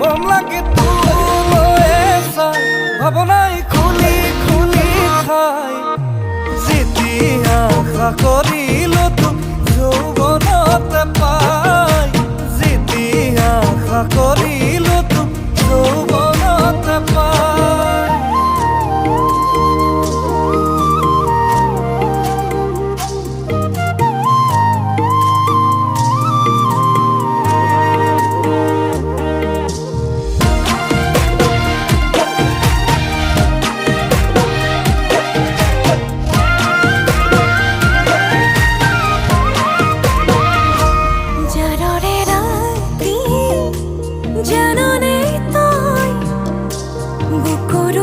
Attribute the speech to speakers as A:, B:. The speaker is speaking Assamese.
A: মৰম লাগে তোলৈ চাই ভাৱনাই খুলি খুলি খাই যেতিয়া আশা কৰিলো তোক যৌৱনতে পাই যেতিয়া আশা কৰিলো তোক যৌৱনতে পাই
B: জাননে তই বুকুৰ